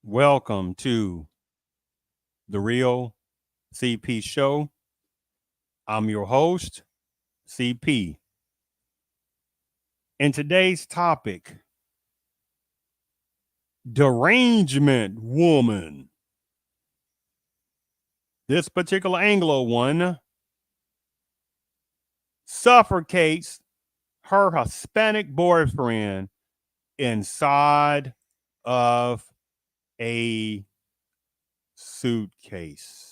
Welcome to the Real CP Show. I'm your host, CP. And today's topic, Derangement Woman. This particular Anglo one suffocates her Hispanic boyfriend inside of a suitcase.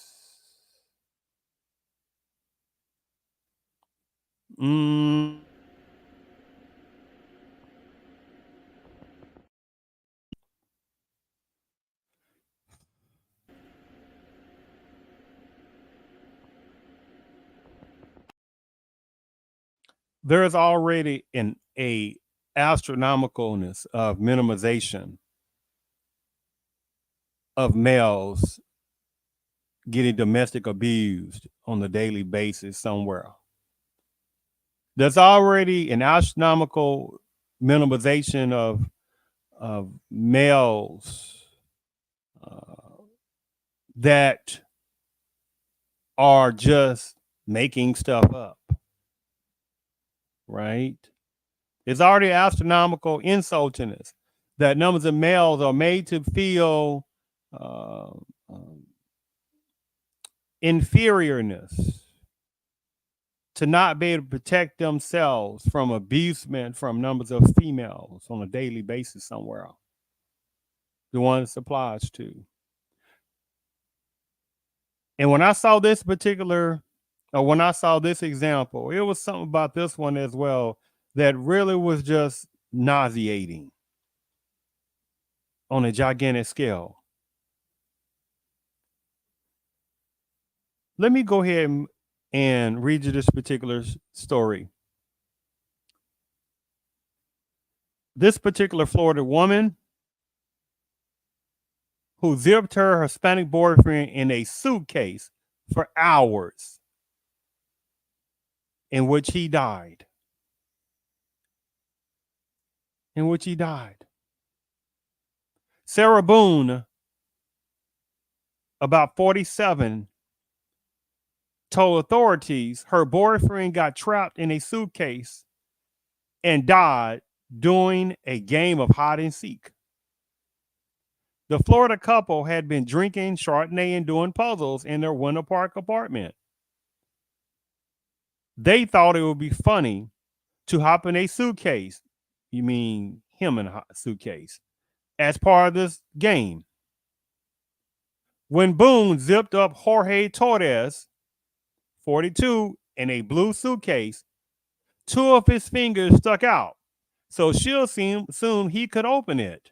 There's already a astronomicalness of minimization of males getting domestic abused on a daily basis somewhere. There's already an astronomical minimization of males that are just making stuff up, right? It's already astronomical insultiness that numbers of males are made to feel inferiorness, to not be able to protect themselves from abusement from numbers of females on a daily basis somewhere. The one it applies to. And when I saw this particular, or when I saw this example, it was something about this one as well that really was just nauseating on a gigantic scale. Let me go ahead and read you this particular story. This particular Florida woman who zipped her Hispanic boyfriend in a suitcase for hours, in which he died. Sarah Boone, about 47, told authorities her boyfriend got trapped in a suitcase and died during a game of hide and seek. The Florida couple had been drinking Chardonnay and doing puzzles in their Winter Park apartment. They thought it would be funny to hop in a suitcase. You mean him in a suitcase, as part of this game. When Boone zipped up Jorge Torres, 42, in a blue suitcase, two of his fingers stuck out, so she assumed he could open it.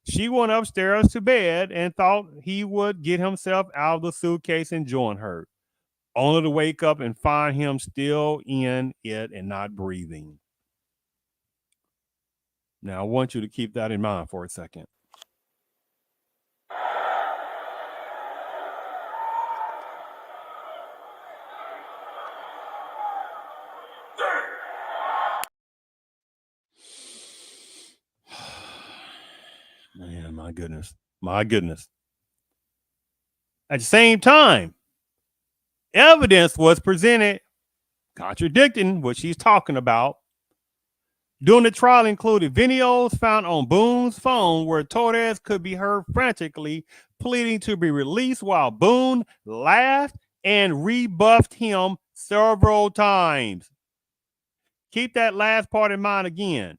She went upstairs to bed and thought he would get himself out of the suitcase and join her, only to wake up and find him still in it and not breathing. Now, I want you to keep that in mind for a second. Man, my goodness. At the same time, evidence was presented contradicting what she's talking about. During the trial included videos found on Boone's phone where Torres could be heard frantically pleading to be released while Boone laughed and rebuffed him several times. Keep that last part in mind again.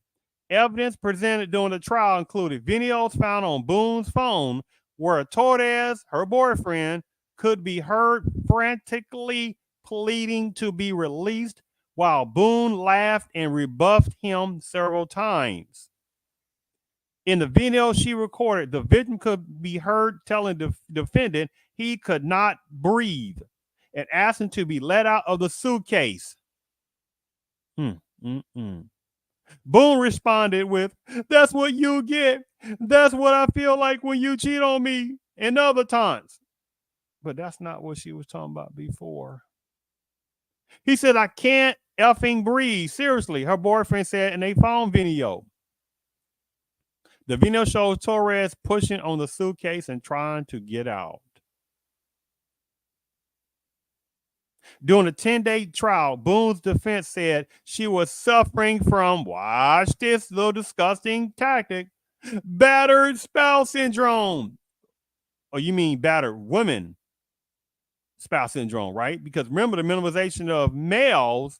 Evidence presented during the trial included videos found on Boone's phone where Torres, her boyfriend, could be heard frantically pleading to be released while Boone laughed and rebuffed him several times. In the video she recorded, the victim could be heard telling the defendant he could not breathe and asked him to be let out of the suitcase. Boone responded with, "That's what you get. That's what I feel like when you cheat on me and other times." But that's not what she was talking about before. He said, "I can't effing breathe." Seriously, her boyfriend said in a phone video. The video shows Torres pushing on the suitcase and trying to get out. During a 10-day trial, Boone's defense said she was suffering from, watch this little disgusting tactic, battered spouse syndrome. Or you mean battered woman spouse syndrome, right? Because remember, the minimization of males,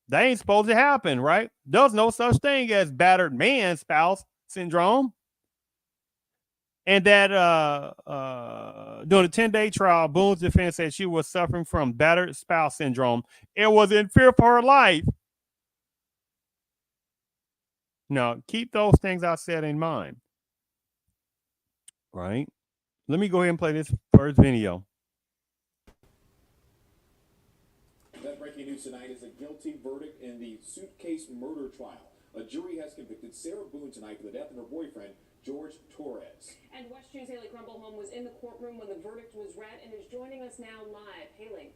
that ain't supposed to happen, right? There's no such thing as battered man spouse syndrome. And that during a 10-day trial, Boone's defense said she was suffering from battered spouse syndrome. It was in fear for her life. Now, keep those things I said in mind. Right? Let me go ahead and play this first video. That breaking news tonight is a guilty verdict in the Suitcase murder trial. A jury has convicted Sarah Boone tonight for the death of her boyfriend, George Torres. And West Jew's Haley Crumblehome was in the courtroom when the verdict was read and is joining us now live. Haley.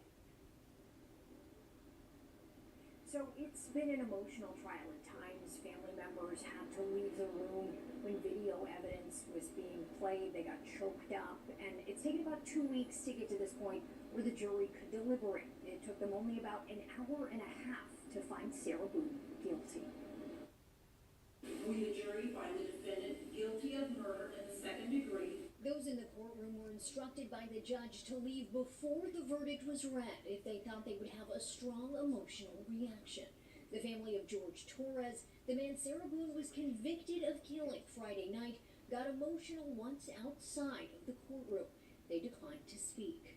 So it's been an emotional trial at times. Family members had to leave the room when video evidence was being played. They got choked up, and it's taken about 2 weeks to get to this point where the jury could deliberate. It took them only about an hour and a half to find Sarah Boone guilty. We, the jury, find the defendant guilty of murder in the second degree. Those in the courtroom were instructed by the judge to leave before the verdict was read if they thought they would have a strong emotional reaction. The family of George Torres, the man Sarah Boone was convicted of killing Friday night, got emotional once outside of the courtroom. They declined to speak.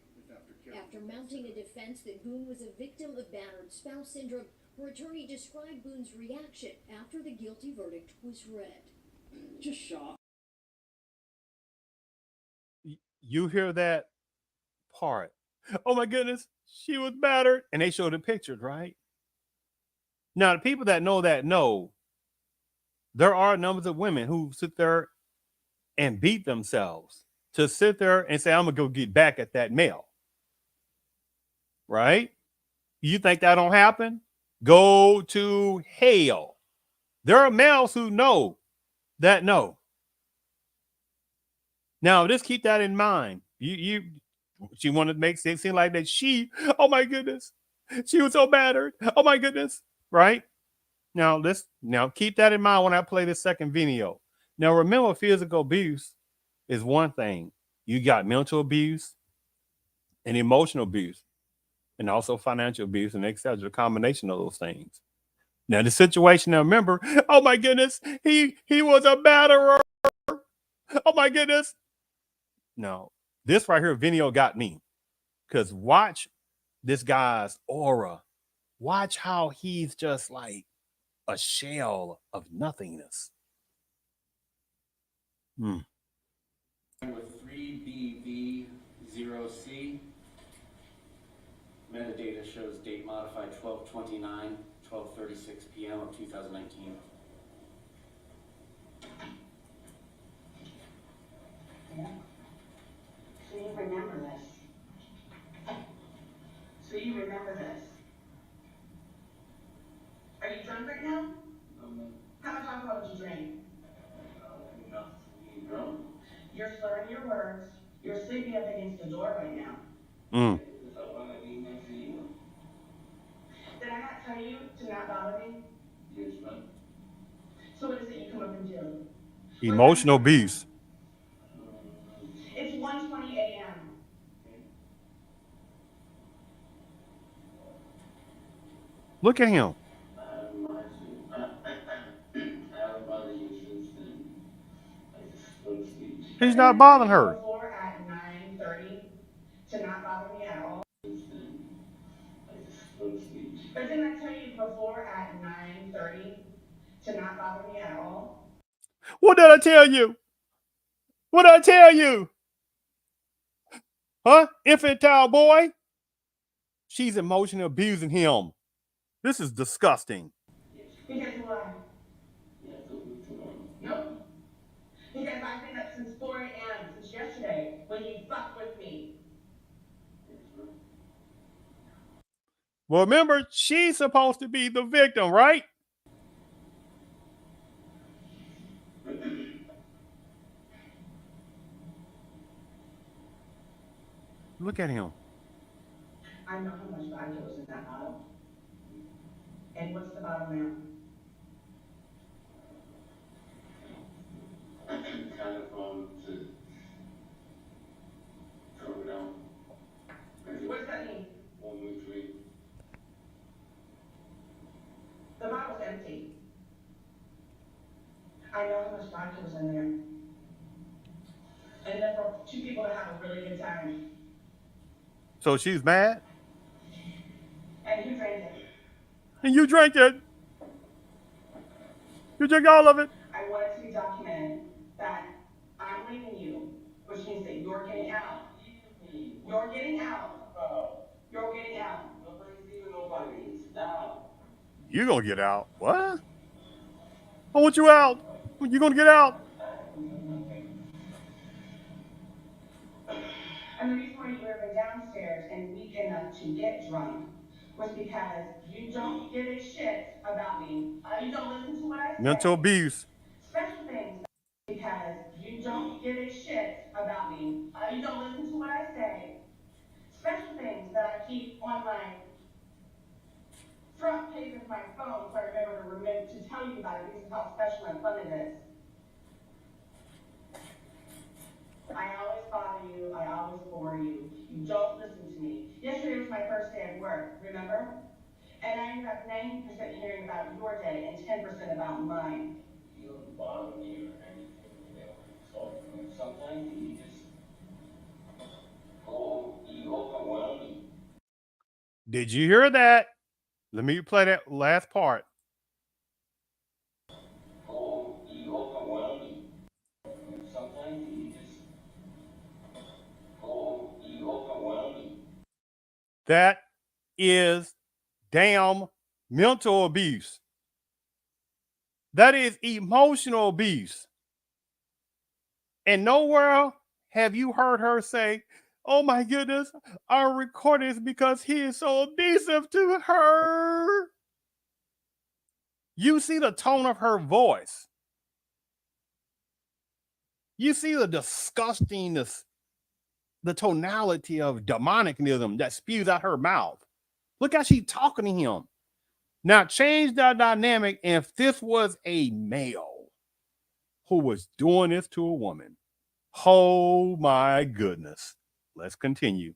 After mounting a defense that Boone was a victim of battered spouse syndrome, her attorney described Boone's reaction after the guilty verdict was read. Just shocked. You hear that part? Oh my goodness, she was battered. And they showed the pictures, right? Now, the people that know, there are numbers of women who sit there and beat themselves to sit there and say, I'm going to go get back at that male. Right? You think that don't happen? Go to hell. There are males who know that no. Now, just keep that in mind. She wanted to make it seem like that oh my goodness, she was so battered. Oh my goodness, right? Now, keep that in mind when I play this second video. Now, remember, physical abuse is one thing. You got mental abuse and emotional abuse, and also financial abuse, and etc. A combination of those things. Now, the situation. Now, remember, oh my goodness, he was a batterer. Oh my goodness. No, this right here video got me, because watch this guy's aura. Watch how he's just like a shell of nothingness. With 3BV0C, metadata shows date modified 12/29, 12:36 p.m. of 2019. Yeah. So you remember this. So you remember this. Are you drunk right now? No. How much alcohol did you drink? Enough to be drunk. You're slurring your words. You're sleeping up against the door right now. If I want to be next to you. Did I not tell you to not bother me? Yes, ma'am. So what is it you come up and do? Emotional abuse. It's 1:20 a.m. Look at him. I haven't bothered you since then. I just go to sleep. He's not bothering her. Before at 9:30 to not bother me at all. Since then, I just go to sleep. But didn't I tell you before at 9:30 to not bother me at all? What did I tell you? What did I tell you? Huh? Infantile boy? She's emotionally abusing him. This is disgusting. Because why? Yeah, go with tomorrow. Nope. Because I've been up since 4 a.m. since yesterday when you fucked with me. Yes, ma'am. Well, remember, she's supposed to be the victim, right? Look at him. I know how much vodka was in that bottle. And what's the bottle now? Kind of to throw it out. What does that mean? 1 week, 3. The bottle's empty. I know how much vodka was in there. And then for two people to have a really good time. So she's mad? And you drank it. And you drank it. You drank all of it. I want it to be documented that I'm leaving you, which means that you're getting out. You're getting out. You're getting out. Nobody's leaving nobody. Now. You gonna get out. What? I want you out. You gonna get out. And the reason why you were downstairs and weak enough to get drunk was because you don't give a shit about me. You don't listen to what I say. Mental abuse. Special things. Because you don't give a shit about me. You don't listen to what I say. Special things that I keep on my front page of my phone so I remember to tell you about it. This is how special and fun it is. I always bother you. I always bore you. You don't listen to me. Yesterday was my first day at work, remember? And I ended up 90% hearing about your day and 10% about mine. You don't bother me or anything, you know. So sometimes you just you overwhelm me. Did you hear that? Let me play that last part. You overwhelm me. Sometimes you just you overwhelm me. That is damn mental abuse. That is emotional abuse. And nowhere have you heard her say, oh my goodness, I'm recording this because he is so abusive to her. You see the tone of her voice. You see the disgustingness, the tonality of demonicalism that spews out her mouth. Look how she's talking to him. Now change that dynamic if this was a male who was doing this to a woman. Oh my goodness. Let's continue.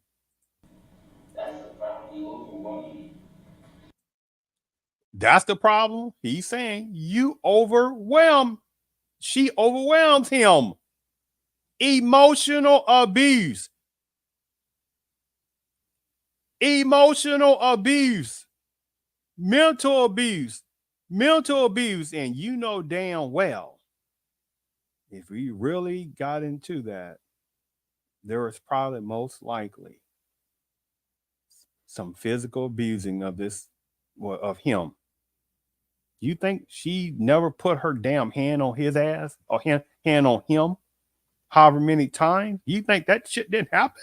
That's the problem. You overwhelm me. That's the problem. He's saying you overwhelm. She overwhelms him. Emotional abuse. Emotional abuse. Mental abuse. Mental abuse. And you know damn well, if we really got into that, there is probably most likely some physical abusing of this, of him. You think she never put her damn hand on his ass or hand on him however many times? You think that shit didn't happen?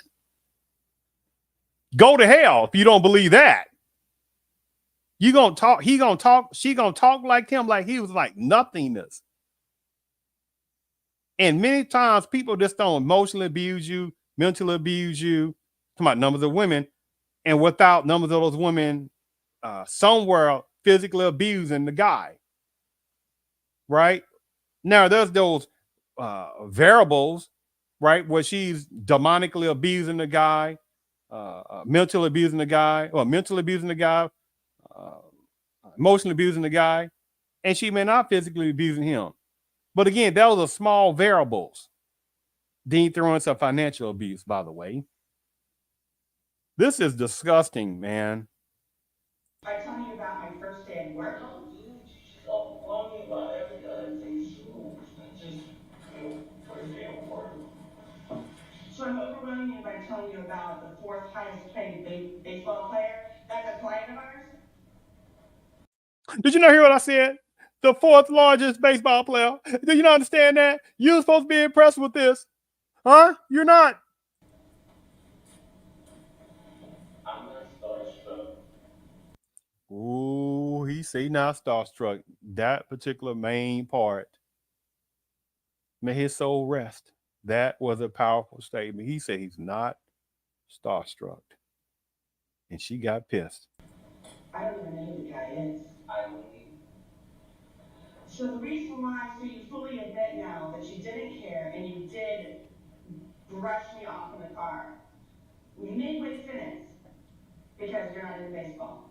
Go to hell if you don't believe that. You gonna talk, he gonna talk, she gonna talk like him, like he was like nothingness. And many times people just don't emotionally abuse you, mentally abuse you, talking about numbers of women, and without numbers of those women somewhere physically abusing the guy. Right? Now there's those variables, right, where she's demonically abusing the guy, mentally abusing the guy, or mentally abusing the guy, emotionally abusing the guy, and she may not physically abusing him. But again, those are small variables. Then you throw in some financial abuse, by the way. This is disgusting, man. I'm telling you about my first day at work. She's overwhelming me about everything. Just first day of work. So I'm overwhelming you by telling you about the fourth highest paid baseball player. That's a client of ours. Did you not hear what I said? The fourth largest baseball player. Do you not understand that? You're supposed to be impressed with this. Huh? You're not. I'm not starstruck. Ooh, he say not starstruck. That particular main part. May his soul rest. That was a powerful statement. He said he's not starstruck. And she got pissed. I don't even know who the guy is. I don't need. So the reason why, so you fully admit now that you didn't care and you did brush me off in the car, midway sentence, because you're not into baseball.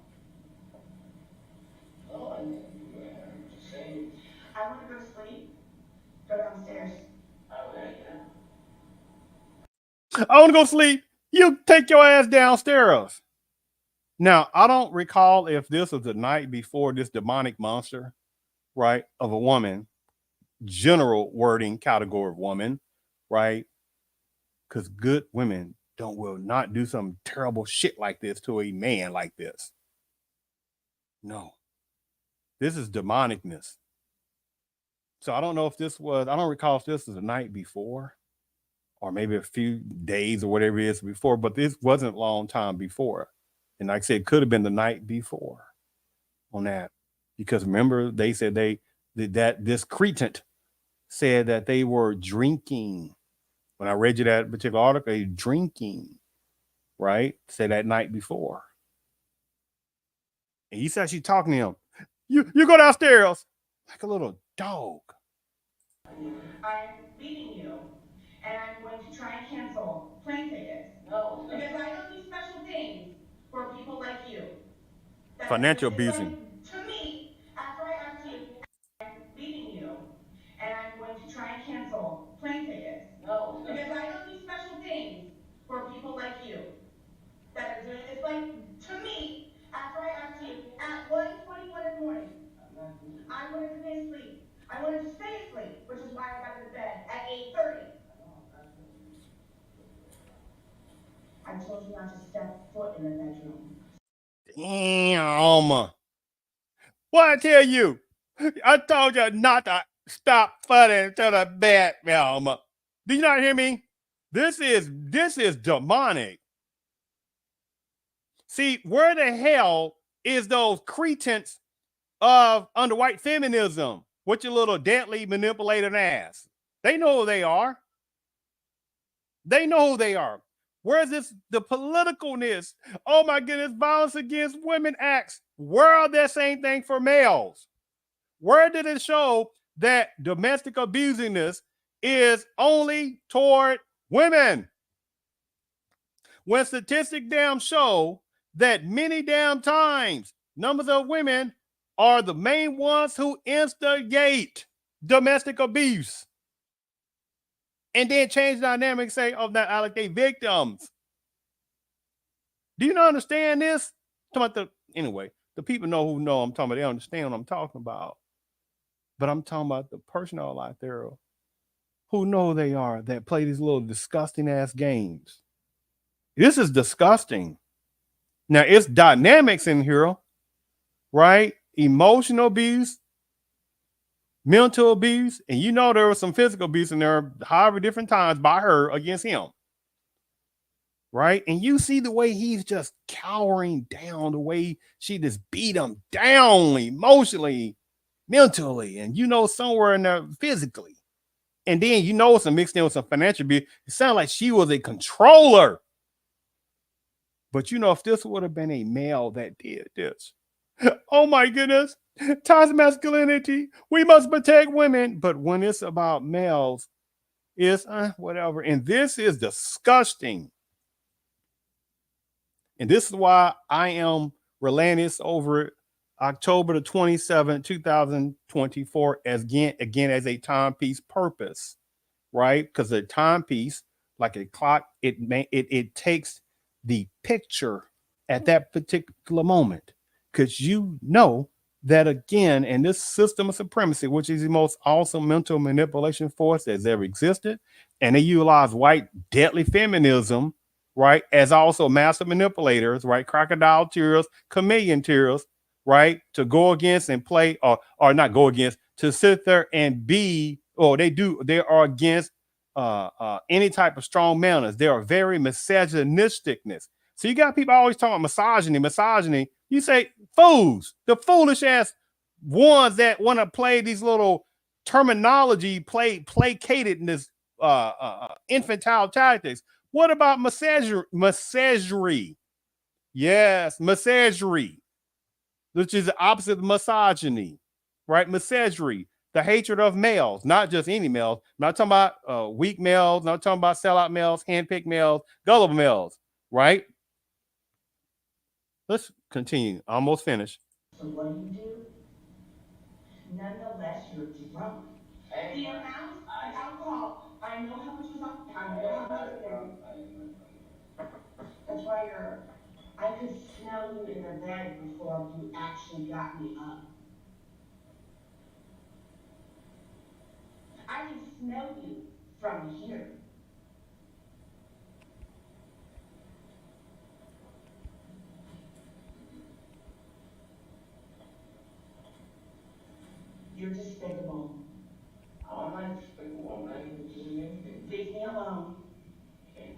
No, I didn't do that. I'm just saying. I want to go to sleep. Go downstairs. Okay, yeah. I want to go sleep. You take your ass downstairs. Now, I don't recall if this was the night before this demonic monster, right, of a woman, general wording category of woman, right? Because good women will not do some terrible shit like this to a man like this. No. This is demonicness. So I don't know if I don't recall if this was the night before or maybe a few days or whatever it is before, but this wasn't a long time before. And like I said, it could have been the night before on that. Because remember, they said that this cretin said that they were drinking. When I read you that particular article, they drinking, right? Say that night before. And he said she's talking to him. You go downstairs like a little dog. I'm leaving you, and I'm going to try and cancel plane tickets. No, Because I don't do special things for people like you. Financial abusing. Like, to me, after I asked you, I'm leaving you, and I'm going to try and cancel plane tickets. no. Because I don't do special things for people like you that are doing. It's like, to me, after I asked you at 1:21 in the morning, I wanted to be asleep. I wanted to stay asleep, which is why I got into bed at 8:30. I told you not to step foot in the bedroom. Damn. What I tell you? I told you not to stop footing to the bed, Velma. Do you not hear me? This is demonic. See, where the hell is those cretins of under white feminism with your little deadly manipulated ass? They know who they are. They know who they are. Where's the politicalness? Oh my goodness, violence against women acts. Where are that same thing for males? Where did it show that domestic abusingness is only toward women? When statistics damn show that many damn times numbers of women are the main ones who instigate domestic abuse. And then change the dynamic, say, of that allocate victims. Do you not understand this? Anyway, the people who know I'm talking about, they understand what I'm talking about. But I'm talking about the personnel out there who know they are, that play these little disgusting ass games. This is disgusting. Now, it's dynamics in here, right? Emotional abuse, mental abuse, and there was some physical abuse in there, however different times by her against him, right? And you see the way he's just cowering down, the way she just beat him down emotionally, mentally, and somewhere in there physically. And then it's mixed in with some financial abuse. It sounded like she was a controller. But if this would have been a male that did this, oh my goodness, toxic masculinity, we must protect women. But when it's about males, it's whatever. And this is disgusting. And this is why I am relentless over October the 27th, 2024, as as a timepiece purpose, right? Because the timepiece, like a clock, it takes the picture at that particular moment. Because that again, in this system of supremacy, which is the most awesome mental manipulation force that's ever existed, and they utilize white deadly feminism, right, as also master manipulators, right, crocodile tears, chameleon tears, right, to go against and play, or not go against, to sit there and be, they are against any type of strong manners. They are very misogynisticness. So you got people always talking about misogyny. You say fools, the foolish ass ones that want to play these little terminology, placatedness, infantile tactics. What about misandry? Yes, misandry, which is the opposite of misogyny, right? Misandry, the hatred of males, not just any males. I'm not talking about weak males, not talking about sellout males, handpicked males, gullible males, right? Let's continue. Almost finished. So what do? Nonetheless, you're drunk. The amount of alcohol, I know how much was on, I know how much was in. That's why I could smell you in the bed before you actually got me up. I can smell you from here. You're despicable. How am I despicable? I'm not even doing anything. Leave me alone. Okay.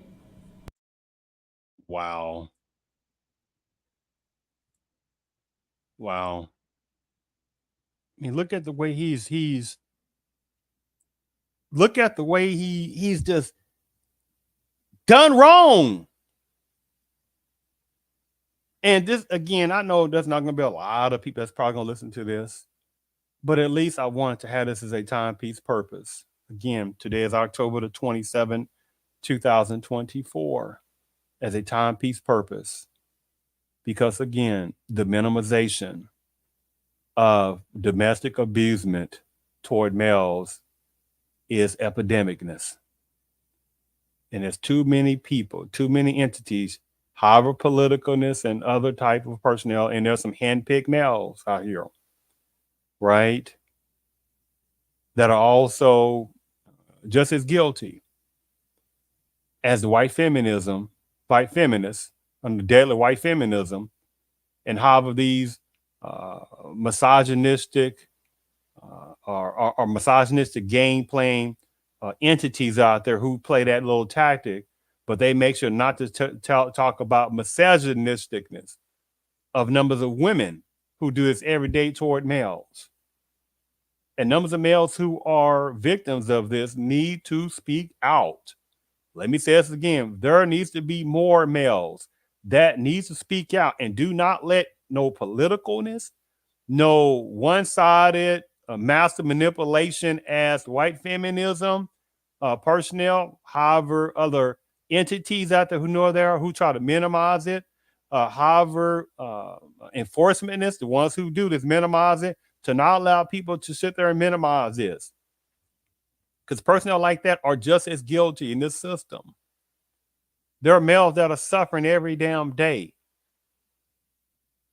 Wow. Wow. I mean, look at the way he's look at the way he's just done wrong. And this again, I know there's not going to be a lot of people that's probably going to listen to this, but at least I wanted to have this as a timepiece purpose. Again, today is October the 27th, 2024, as a timepiece purpose, because again, the minimization of domestic abusement toward males is epidemicness. And there's too many people, too many entities, however politicalness and other type of personnel, and there's some handpicked males out here, right, that are also just as guilty as the white feminists under deadly white feminism, and however these misogynistic or misogynistic game playing entities out there who play that little tactic, but they make sure not to talk about misogynisticness of numbers of women who do this every day toward males. And numbers of males who are victims of this need to speak out. Let me say this again. There needs to be more males that needs to speak out, and do not let no politicalness, no one-sided master manipulation as white feminism personnel, however, other entities out there who know there who try to minimize it, however, enforcementists, the ones who do this, minimize it, to not allow people to sit there and minimize this. Because personnel like that are just as guilty in this system. There are males that are suffering every damn day.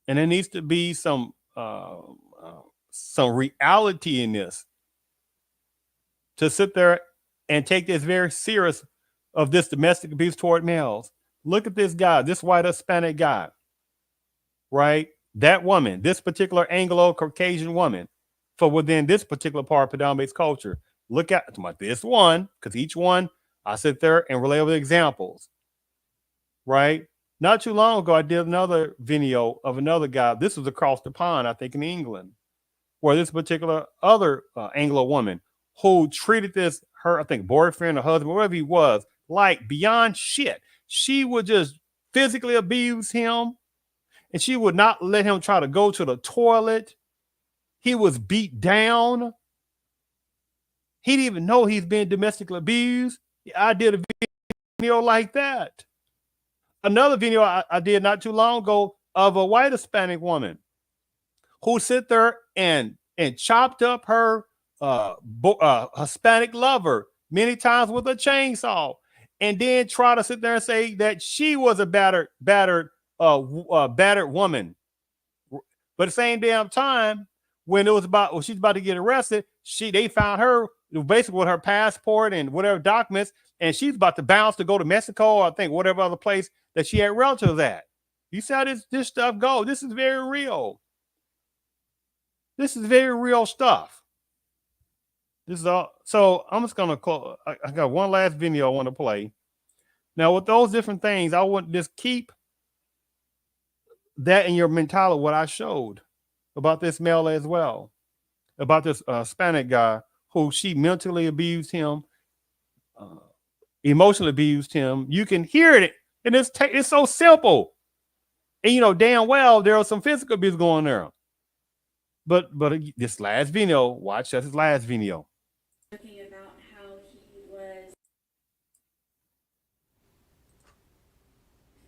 And there needs to be some reality in this, to sit there and take this very serious of this domestic abuse toward males. Look at this guy, this white Hispanic guy, right? That woman, this particular Anglo Caucasian woman, for within this particular part of predominant culture. Look at this one, because each one I sit there and relay over examples, right? Not too long ago, I did another video of another guy. This was across the pond, I think in England, where this particular other Anglo woman who treated this, her, I think, boyfriend or husband, whatever he was, like beyond shit. She would just physically abuse him, and she would not let him try to go to the toilet. He was beat down. He didn't even know he's been domestically abused. I did a video like that. Another video I did not too long ago of a white Hispanic woman who sit there and chopped up her Hispanic lover many times with a chainsaw, and then try to sit there and say that she was a battered woman. But at the same damn time, when it was about, when she's about to get arrested, they found her basically with her passport and whatever documents, and she's about to bounce to go to Mexico, or I think whatever other place that she had relatives at. You see how this stuff goes. This is very real. This is very real stuff. This is all. So I'm just gonna close. I got one last video I want to play. Now, with those different things, I want just keep that in your mentality. What I showed about this male as well, about this Hispanic guy who she mentally abused him, emotionally abused him. You can hear it, and it's so simple. And you know damn well there was some physical abuse going there. But this last video, watch his last video. Talking about how he was.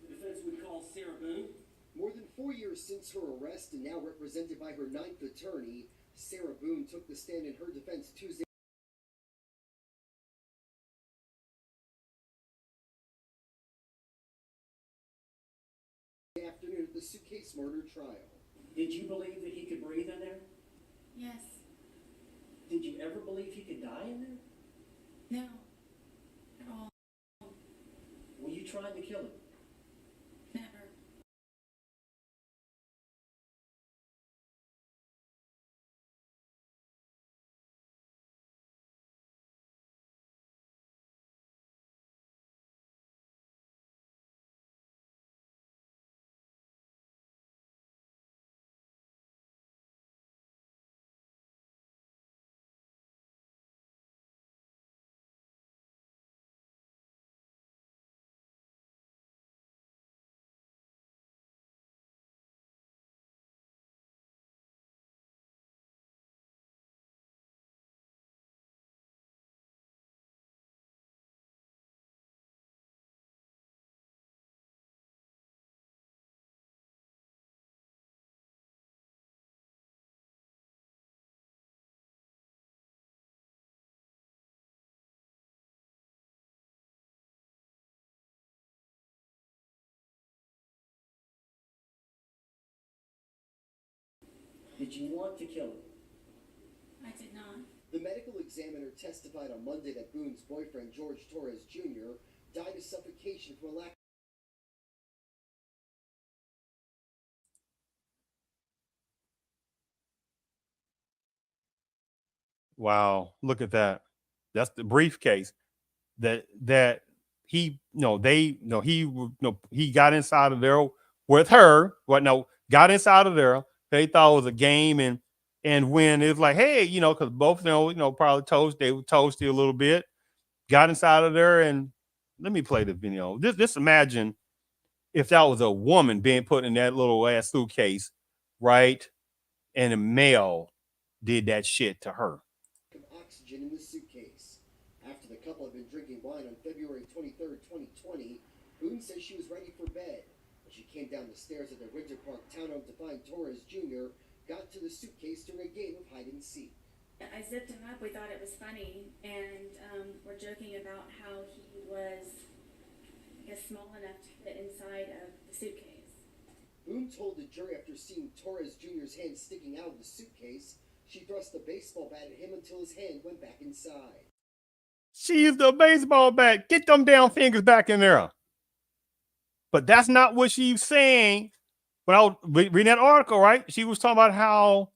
The defense would call Sarah Boone. More than 4 years since her arrest and now represented by her 9th attorney, Sarah Boone took the stand in her defense Tuesday afternoon at the Suitcase murder trial. Did you believe that he could breathe in there? Yes. Did you ever believe he could die in there? No. At all. Were you trying to kill him? Never. Did you want to kill him? I did not. The medical examiner testified on Monday that Boone's boyfriend, George Torres Jr., died of suffocation from a lack. Wow, look at that. That's the briefcase that he he got inside of there with her. What no, got inside of there. They thought it was a game, and when it was like, hey, because both of them, probably they were toasty a little bit. Got inside of there, and let me play the video. Just imagine if that was a woman being put in that little ass suitcase, right? And a male did that shit to her. Oxygen in the suitcase. After the couple had been drinking wine on February 23rd, 2020, Boone says she was ready for bed. When she came down the stairs at the Winter Park townhome to find Torres Jr., got to the suitcase during a game of hide and seek. I zipped him up. We thought it was funny, and we're joking about how he was, I guess, small enough to fit inside of the suitcase. Boone told the jury after seeing Torres Jr.'s hand sticking out of the suitcase, she thrust a baseball bat at him until his hand went back inside. She used a baseball bat. Get them damn fingers back in there. But that's not what she was saying. When I was reading that article, right? She was talking about how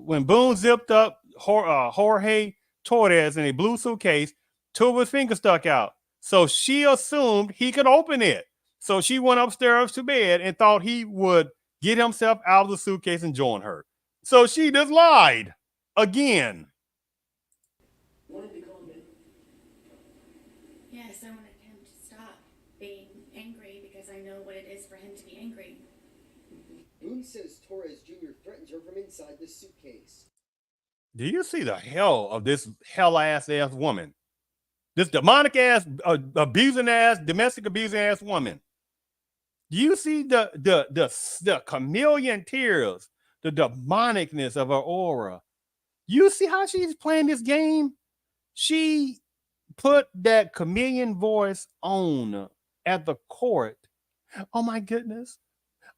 when Boone zipped up Jorge Torres in a blue suitcase, two of his fingers stuck out. So she assumed he could open it. So she went upstairs to bed and thought he would get himself out of the suitcase and join her. So she just lied again. Wanted to calm down. Yes, I wanted him to stop being angry because I know what it is for him to be angry. Boone says Torres Jr. threatened her from inside the suitcase. Do you see the hell of this ass woman? This demonic ass, abusing ass, domestic abusing ass woman. Do you see the chameleon tears, the demonicness of her aura? You see how she's playing this game? She put that chameleon voice on at the court. Oh my goodness.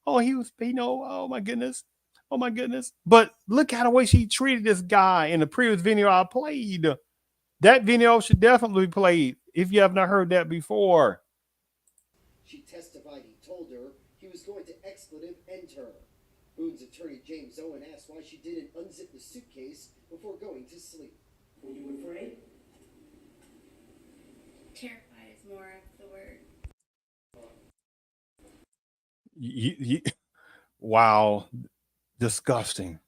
Oh, he was, oh my goodness. Oh my goodness. But look at the way she treated this guy in the previous video I played. That video should definitely be played if you have not heard that before. She testified he told her he was going to expletive end her. Boone's attorney James Owen asked why she didn't unzip the suitcase before going to sleep. Were you afraid? Terrified is more of the word. Wow. Disgusting.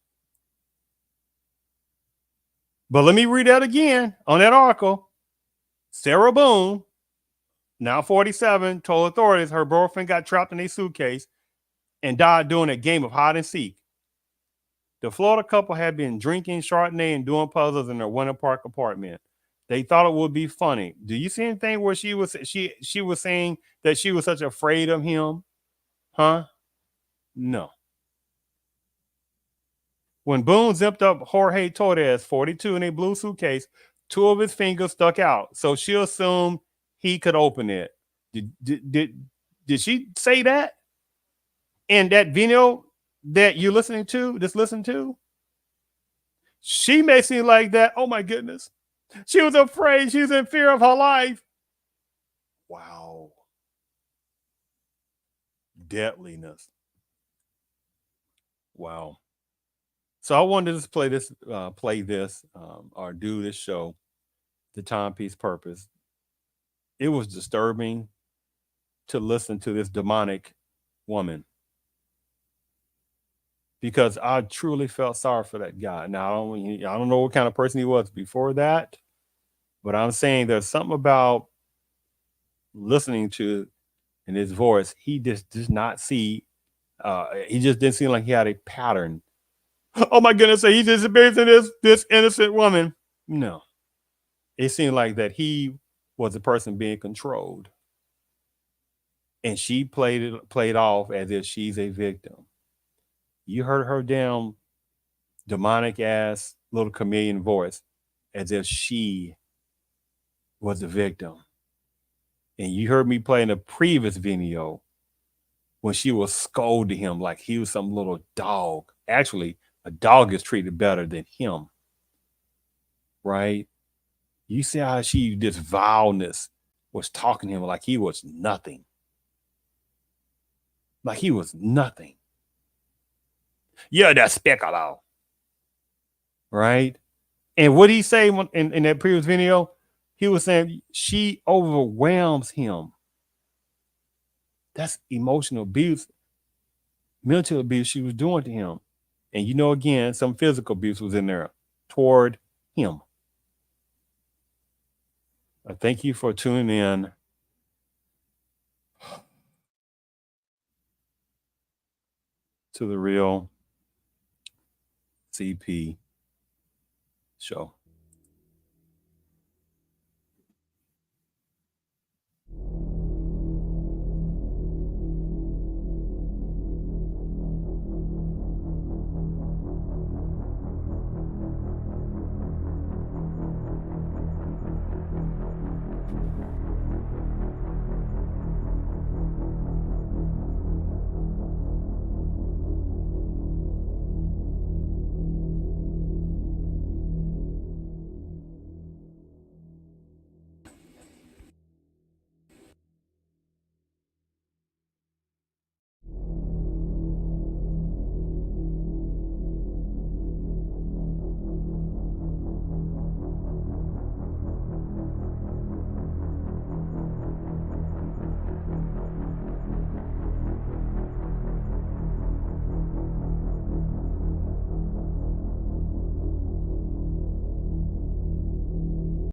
But let me read that again on that article. Sarah Boone, now 47, told authorities her boyfriend got trapped in a suitcase and died during a game of hide and seek. The Florida couple had been drinking Chardonnay and doing puzzles in their Winter Park apartment. They thought it would be funny. Do you see anything where she was saying that she was such afraid of him? Huh? No. When Boone zipped up Jorge Torres, 42, in a blue suitcase, 2 of his fingers stuck out. So she assumed he could open it. Did she say that in that video that you're listening to? Just listen to. She may seem like that. Oh my goodness. She was afraid. She was in fear of her life. Wow. Deadliness. Wow. So I wanted to just play this or do this show, The Timepiece Purpose. It was disturbing to listen to this demonic woman because I truly felt sorry for that guy. Now I don't know what kind of person he was before that, but I'm saying there's something about listening to in his voice. He just does not see. He just didn't seem like he had a pattern. Oh my goodness! So he's just abusing this innocent woman. No, it seemed like that he was the person being controlled, and she played off as if she's a victim. You heard her damn demonic ass little chameleon voice, as if she was the victim. And you heard me play in a previous video when she was scolding him like he was some little dog. Actually, a dog is treated better than him, right? You see how this vileness was talking to him like he was nothing. Like he was nothing. You're despicable, right? And what he say in that previous video, he was saying she overwhelms him. That's emotional abuse, mental abuse she was doing to him. And again, some physical abuse was in there toward him. I thank you for tuning in. To the Real CP Show.